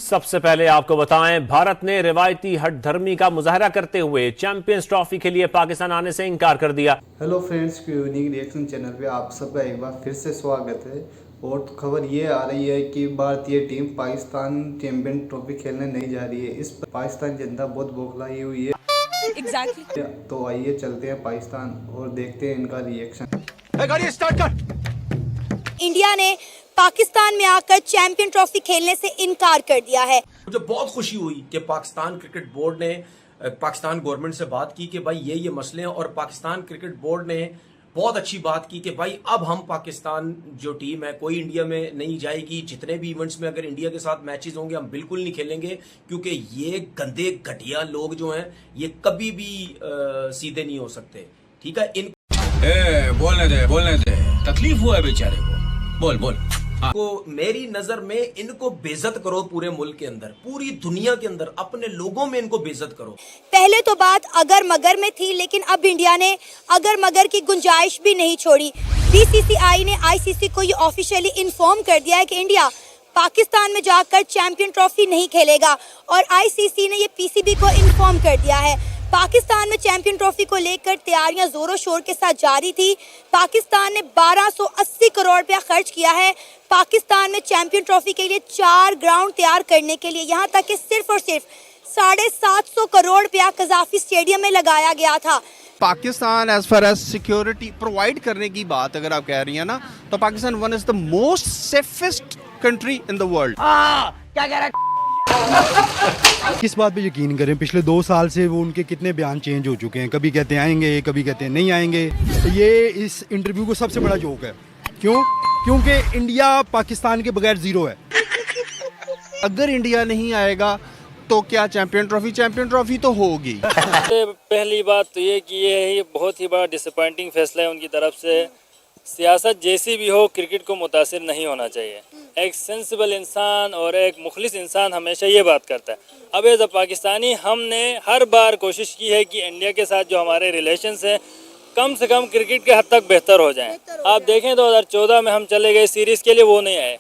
सबसे पहले आपको बताएं, भारत ने रिवायती हठधर्मी का मुजाहरा करते हुए चैंपियंस ट्रॉफी के लिए पाकिस्तान आने से इनकार कर दिया। Hello friends, unique reaction channel पे आप सबका एक बार फिर से स्वागत है। और खबर ये आ रही है कि भारतीय टीम पाकिस्तान चैंपियन ट्रॉफी खेलने नहीं जा रही है। इस पर पाकिस्तान जनता बहुत बौखलाई हुई है। Exactly. तो आइए चलते हैं पाकिस्तान और देखते हैं इनका रिएक्शन। गाड़ी स्टार्ट कर। इंडिया ने पाकिस्तान में आकर चैंपियन ट्रॉफी खेलने से इनकार कर दिया है। मुझे बहुत खुशी हुई कि पाकिस्तान क्रिकेट बोर्ड ने पाकिस्तान गवर्नमेंट से बात की कि भाई ये मसले हैं, और पाकिस्तान क्रिकेट बोर्ड ने बहुत अच्छी बात की कि भाई अब हम पाकिस्तान जो टीम है कोई इंडिया में नहीं जाएगी। जितने भी इवेंट्स में अगर इंडिया के साथ मैचेस होंगे हम बिल्कुल नहीं खेलेंगे, क्योंकि ये गंदे घटिया लोग जो हैं ये कभी भी सीधे नहीं हो सकते। ठीक है, इन बोलने दे तकलीफ हुआ है बेचारे को। बोल को मेरी नजर में इनको बेइज्जत करो, पूरे मुल्क के अंदर, पूरी दुनिया के अंदर, अपने लोगों में इनको बेइज्जत करो। पहले तो बात अगर मगर में थी, लेकिन अब इंडिया ने अगर मगर की गुंजाइश भी नहीं छोड़ी। बीसीसीआई ने आईसीसी को ये ऑफिशियली इन्फॉर्म कर दिया है कि इंडिया पाकिस्तान में जाकर चैंपियन ट्रॉफी नहीं खेलेगा, और आईसीसी ने ये पीसीबी को इन्फॉर्म कर दिया है। पाकिस्तान में चैंपियन ट्रॉफी को लेकर तैयारियां जोरों शोर के साथ जारी थी। पाकिस्तान ने 1280 करोड़ रुपया खर्च किया है पाकिस्तान में चैंपियन ट्रॉफी के लिए 4 ग्राउंड तैयार करने के लिए। यहाँ तक कि सिर्फ और सिर्फ 750 करोड़ रुपया कजाफी स्टेडियम में लगाया गया था। Pakistan as far as security provide करने की बात अगर आप कह रही हैं ना, तो Pakistan one is the most safest country in the world. क्या कह रहा है? किस बात पे यकीन करें? पिछले 2 साल से वो उनके कितने बयान चेंज हो चुके हैं। कभी कहते हैं आएंगे, कभी कहते हैं नहीं आएंगे। ये इस इंटरव्यू को सबसे बड़ा जोक है। क्यों? क्योंकि इंडिया पाकिस्तान के बगैर जीरो है। अगर इंडिया नहीं आएगा तो क्या चैंपियन ट्रॉफी तो होगी। पहली बात तो ये कि ये बहुत ही बड़ा डिसअपॉइंटिंग फैसला है उनकी तरफ से। सियासत जैसी भी हो, क्रिकेट को मुतासिर नहीं होना चाहिए। एक सेंसिबल इंसान और एक मुखलिस इंसान हमेशा ये बात करता है। अब एज अ पाकिस्तानी हमने हर बार कोशिश की है कि इंडिया के साथ जो हमारे रिलेशंस हैं कम से कम क्रिकेट के हद तक बेहतर हो जाएं। आप देखें 2014 में हम चले गए सीरीज़ के लिए, वो नहीं आए।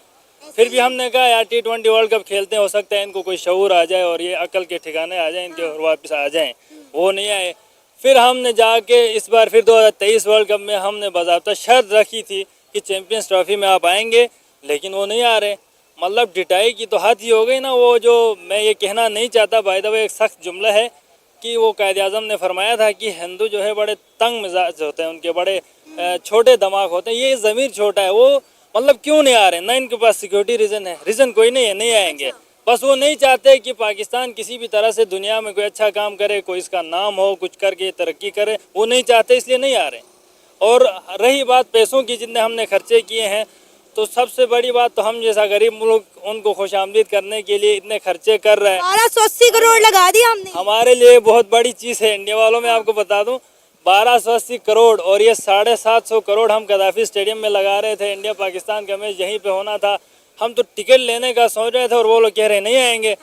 फिर भी हमने कहा यार T20 वर्ल्ड कप खेलते हैं, हो सकता है इनको कोई शऊर आ जाए और ये अकल के ठिकाने आ जाए इनके और वापस आ जाएं। वो नहीं आए। फिर हमने जाके इस बार फिर 2023 वर्ल्ड कप में हमने बाज़ाब्ता शर्त रखी थी कि चैंपियंस ट्रॉफी में आप आएंगे, लेकिन वो नहीं आ रहे। मतलब डिटाई की तो हद ही हो गई ना। वो जो मैं ये कहना नहीं चाहता, बाय द वे एक सख्त जुमला है कि वो कायद आज़म ने फरमाया था कि हिंदू जो है बड़े तंग मिजाज होते हैं, उनके बड़े छोटे दिमाग होते हैं। ये ज़मीर छोटा है। वो मतलब क्यों नहीं आ रहे? ना इनके पास सिक्योरिटी रीज़न है, रीज़न कोई नहीं है, नहीं आएंगे। बस वो नहीं चाहते कि पाकिस्तान किसी भी तरह से दुनिया में कोई अच्छा काम करे, कोई इसका नाम हो, कुछ करके तरक्की करे, वो नहीं चाहते, इसलिए नहीं आ रहे। और रही बात पैसों की, जितने हमने खर्चे किए हैं, तो सबसे बड़ी बात तो हम जैसा गरीब मुल्क उनको खुशामदीद करने के लिए इतने खर्चे कर रहे हैं। 1280 करोड़ लगा दिया हमने। हमारे लिए बहुत बड़ी चीज़ है। इंडिया वालों में आपको बता दूं 1280 करोड़ और ये 750 करोड़ हम गद्दाफी स्टेडियम में लगा रहे थे। इंडिया पाकिस्तान का मैच यहीं पे होना था। हम तो टिकट लेने का सोच रहे थे और वो लोग कह रहे नहीं आएंगे।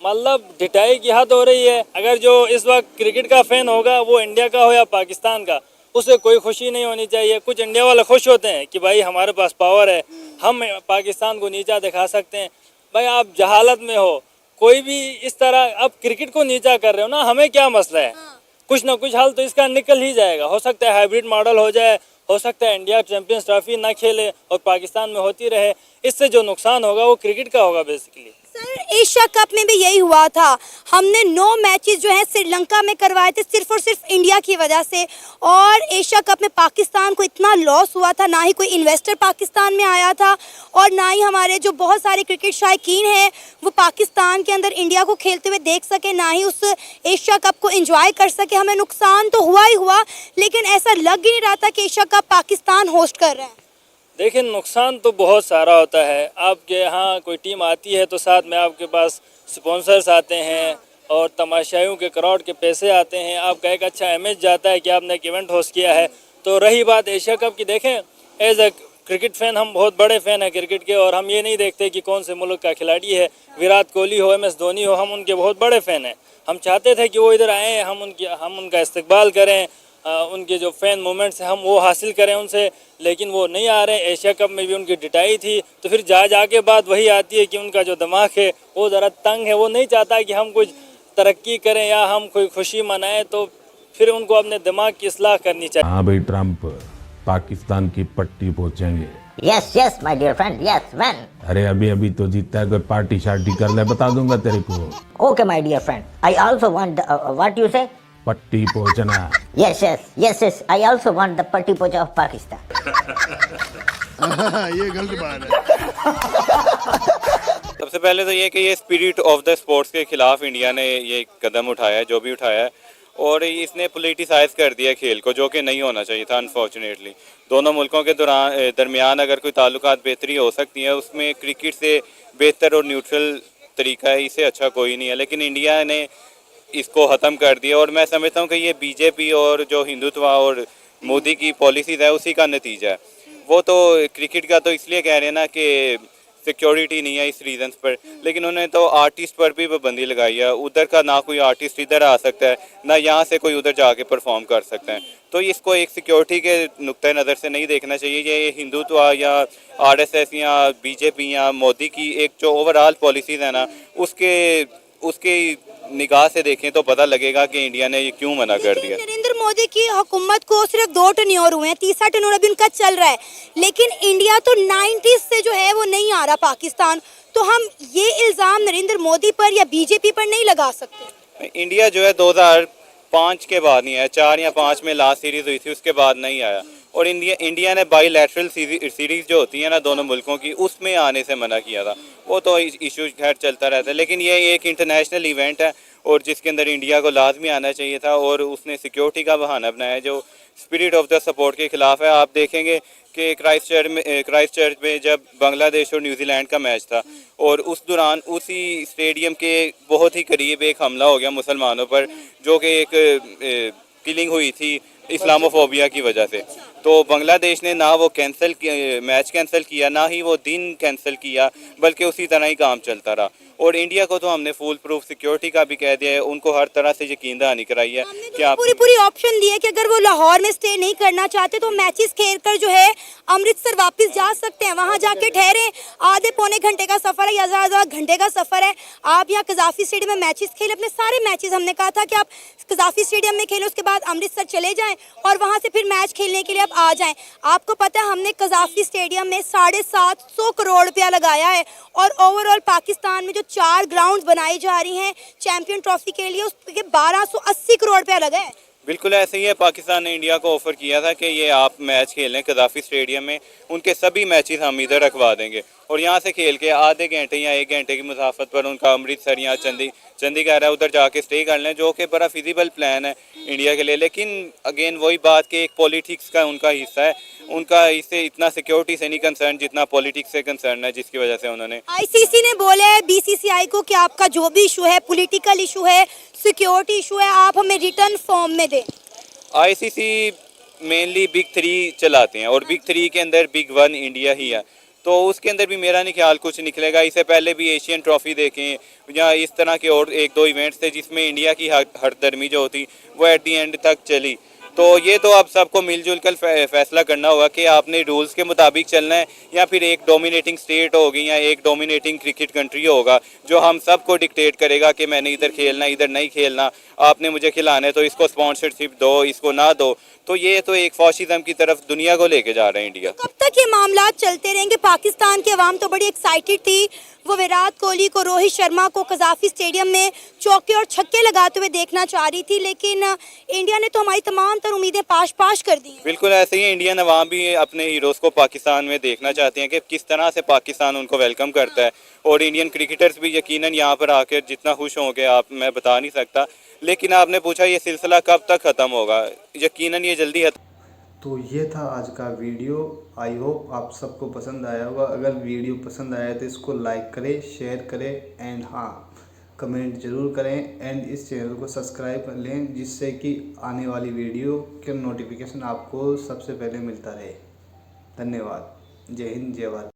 मतलब ढिठाई की हद हो रही है। अगर जो इस वक्त क्रिकेट का फैन होगा वो इंडिया का हो या पाकिस्तान का, उसे कोई खुशी नहीं होनी चाहिए। कुछ इंडिया वाले खुश होते हैं कि भाई हमारे पास पावर है, हम पाकिस्तान को नीचा दिखा सकते हैं। भाई आप जहालत में हो। कोई भी इस तरह अब क्रिकेट को नीचा कर रहे हो ना, हमें क्या मसला है? कुछ ना कुछ हल तो इसका निकल ही जाएगा। हो सकता है हाइब्रिड मॉडल हो जाए, हो सकता है इंडिया चैंपियंस ट्रॉफी ना खेले और पाकिस्तान में होती रहे। इससे जो नुकसान होगा वो क्रिकेट का होगा बेसिकली। सर, एशिया कप में भी यही हुआ था। हमने 9 मैचेस जो हैं श्रीलंका में करवाए थे सिर्फ और सिर्फ इंडिया की वजह से, और एशिया कप में पाकिस्तान को इतना लॉस हुआ था। ना ही कोई इन्वेस्टर पाकिस्तान में आया था, और ना ही हमारे जो बहुत सारे क्रिकेट शायकीन हैं वो पाकिस्तान के अंदर इंडिया को खेलते हुए देख सके, ना ही उस एशिया कप को एंजॉय कर सके। हमें नुकसान तो हुआ ही हुआ, लेकिन ऐसा लग ही नहीं रहा था कि एशिया कप पाकिस्तान होस्ट कर रहा है। देखिए नुकसान तो बहुत सारा होता है। आपके यहाँ कोई टीम आती है तो साथ में आपके पास स्पॉन्सर्स आते हैं और तमाशाइयों के क्राउड के पैसे आते हैं। आपका एक अच्छा इमेज जाता है कि आपने एक इवेंट होस्ट किया है। तो रही बात एशिया कप की, देखें एज अ क्रिकेट फ़ैन हम बहुत बड़े फ़ैन हैं क्रिकेट के, और हम ये नहीं देखते कि कौन से मुल्क का खिलाड़ी है। विराट कोहली हो, MS धोनी हो, हम उनके बहुत बड़े फ़ैन हैं। हम चाहते थे कि वो इधर आएँ, हम उनका इस्तकबाल करें, उनके जो फैन मोमेंट्स हैं हम वो हासिल करें उनसे, लेकिन वो नहीं आ रहे हैं। एशिया कप में भी उनकी डिटाई थी, तो फिर जाके बात वही आती है कि उनका जो दिमाग है वो ज़रा तंग है, वो नहीं चाहता कि हम कुछ तरक्की करें या हम कोई खुशी मनाएं, तो फिर उनको अपने दिमाग की इस्लाह करनी चाहिए। हाँ भाई, ट्रम्प पाकिस्तान की पट्टी पहुंचेंगे। Yes, yes, my dear friend. Yes, when? अरे अभी तो जीतता है, कोई पार्टी शार्टी कर ले, बता दूंगा तेरे को। Okay, my dear friend. I also want what you say? पट्टी पहुंचना। Yes, yes, yes, yes. I also want the Patti Pocha of Pakistan. ये गलत बात है। सबसे पहले तो ये कि ये स्पिरिट ऑफ द स्पोर्ट्स के खिलाफ इंडिया ने ये कदम उठाया है, जो भी उठाया है, और इसने पोलिटिसाइज कर दिया खेल को, जो कि नहीं होना चाहिए था। अनफॉर्चुनेटली दोनों मुल्कों के दरमियान अगर कोई ताल्लुकात बेहतरी हो सकती है, उसमें क्रिकेट से बेहतर और न्यूट्रल तरीका है, इससे अच्छा कोई नहीं है। लेकिन इंडिया ने इसको ख़त्म कर दिया, और मैं समझता हूँ कि ये बीजेपी और जो हिंदुत्व और मोदी की पॉलिसीज़ है उसी का नतीजा है। वो तो क्रिकेट का तो इसलिए कह रहे हैं ना कि सिक्योरिटी नहीं है इस रीजंस पर, लेकिन उन्होंने तो आर्टिस्ट पर भी पाबंदी लगाई है। उधर का ना कोई आर्टिस्ट इधर आ सकता है, ना यहाँ से कोई उधर जाके परफॉर्म कर सकता है। तो इसको एक सिक्योरिटी के नुक्ते नज़र से नहीं देखना चाहिए। ये हिंदुत्व या आरएसएस या बीजेपी या मोदी की एक जो ओवरऑल पॉलिसीज़ है ना, उसके निगाह से देखें तो पता लगेगा कि इंडिया ने ये क्यों मना कर दिया। नरेंद्र मोदी की हुकूमत को सिर्फ 2 टर्न्योर हुए हैं, तीसरा टर्न्योर अभी उनका चल रहा है, लेकिन इंडिया तो 90s से जो है वो नहीं आ रहा पाकिस्तान। तो हम ये इल्ज़ाम नरेंद्र मोदी पर या बीजेपी पर नहीं लगा सकते। इंडिया जो है 2005 के बाद नहीं आया, 4 या 5 में लास्ट सीरीज हुई थी, उसके बाद नहीं आया। और इंडिया ने बाईलैटरल सीरीज जो होती है ना दोनों मुल्कों की, उसमें आने से मना किया था। वो तो इशू खैर चलता रहता है, लेकिन ये एक इंटरनेशनल इवेंट है और जिसके अंदर इंडिया को लाजमी आना चाहिए था, और उसने सिक्योरिटी का बहाना बनाया जो स्पिरिट ऑफ द सपोर्ट के खिलाफ है। आप देखेंगे कि क्राइस्ट चर्च में जब बांग्लादेश और न्यूजीलैंड का मैच था, और उस दौरान उसी स्टेडियम के बहुत ही करीब एक हमला हो गया मुसलमानों पर, जो कि एक किलिंग हुई थी इस्लामोफोबिया की वजह से। तो बांग्लादेश ने ना वो मैच कैंसिल किया, ना ही वो दिन कैंसिल किया, बल्कि उसी तरह ही काम चलता रहा। और इंडिया को तो हमने फुल प्रूफ सिक्योरिटी का भी कह दिया है, उनको हर तरह से यकीन दहानी कराई है कि आप पूरी ऑप्शन दी है कि अगर वो लाहौर में स्टे नहीं करना चाहते तो मैचेस खेलकर जो है अमृतसर वापस जा सकते हैं, वहां जाके ठहरे। आधे पौने घंटे का सफर है या ज़्यादा घंटे का सफर है। आप यहाँ कजाफी स्टेडियम में मैचेस खेलें, अपने सारे मैचेस, हमने कहा था कि आप कजाफी स्टेडियम में खेलें, उसके बाद अमृतसर चले जाएं और वहां से फिर मैच खेलने के लिए आप आ जाएं। आपको पता है हमने कजाफी स्टेडियम में 750 करोड़ रुपया लगाया है, और ओवरऑल पाकिस्तान में जो 4 ग्राउंड बनाई जा रही हैं चैंपियन ट्रॉफी के लिए, उसके 1280 करोड़ रुपया लगा है। बिल्कुल ऐसे ही है। पाकिस्तान ने इंडिया को ऑफर किया था कि ये आप मैच खेलें कजाफी स्टेडियम में, उनके सभी मैचेस हम इधर रखवा देंगे, और यहाँ से खेल के आधे घंटे या 1 घंटे की मुसाफत पर उनका अमृतसर या चंडीगढ़ है उधर जाके स्टे कर लें, जो कि बड़ा फिजिबल प्लान है इंडिया के लिए। लेकिन अगेन वही बात कि एक पॉलिटिक्स का उनका हिस्सा है, उनका इससे इतना सिक्योरिटी से नहीं कंसर्न जितना पॉलिटिक्स से कंसर्न है, जिसकी वजह से उन्होंने आईसीसी ने बोला है बीसीसीआई को कि आपका जो भी इशू है, पॉलिटिकल इशू है, सिक्योरिटी इशू है, आप हमें रिटर्न फॉर्म में दें। आईसीसी मेनली बिग 3 चलाते हैं, और बिग 3 के अंदर बिग 1 इंडिया ही है, तो उसके अंदर भी मेरा नहीं ख्याल कुछ निकलेगा। इससे पहले भी एशियन ट्रॉफी देखें या इस तरह के और 1-2 इवेंट्स थे जिसमें इंडिया की हरदर्मी जो होती वो एट दी एंड तक चली। तो ये तो अब सबको मिलजुल कर फैसला करना होगा कि आपने रूल्स के मुताबिक चलना है, या फिर एक डोमिनेटिंग स्टेट होगी या एक डोमिनेटिंग क्रिकेट कंट्री होगा जो हम सबको डिक्टेट करेगा कि मैंने इधर खेलना, इधर नहीं खेलना, आपने मुझे खिलाना है तो इसको स्पॉन्सरशिप दो, इसको ना दो। तो ये तो एक फॉशिज्म की तरफ दुनिया को लेके जा रहे हैं इंडिया। कब तक ये मामला चलते रहेंगे? पाकिस्तान की आवाम तो बड़ी एक्साइटेड थी, वो विराट कोहली को, रोहित शर्मा को कजाफी स्टेडियम में चौके और छक्के लगाते हुए देखना चाह रही थी, लेकिन इंडिया ने तो हमारी तमाम तर उम्मीदें पाश कर दी। बिल्कुल ऐसे ही इंडियन अवाम भी अपने हीरोज़ को पाकिस्तान में देखना चाहते हैं कि किस तरह से पाकिस्तान उनको वेलकम करता है, और इंडियन क्रिकेटर्स भी यकीनन यहाँ पर आकर जितना खुश होंगे आप मैं बता नहीं सकता। लेकिन आपने पूछा ये सिलसिला कब तक ख़त्म होगा, यकीनन ये जल्दी तो ये था आज का वीडियो। आई होप आप सबको पसंद आया होगा। अगर वीडियो पसंद आया तो इसको लाइक करें, शेयर करें, एंड हाँ कमेंट ज़रूर करें, एंड इस चैनल को सब्सक्राइब कर लें जिससे कि आने वाली वीडियो के नोटिफिकेशन आपको सबसे पहले मिलता रहे। धन्यवाद। जय हिंद, जय भारत।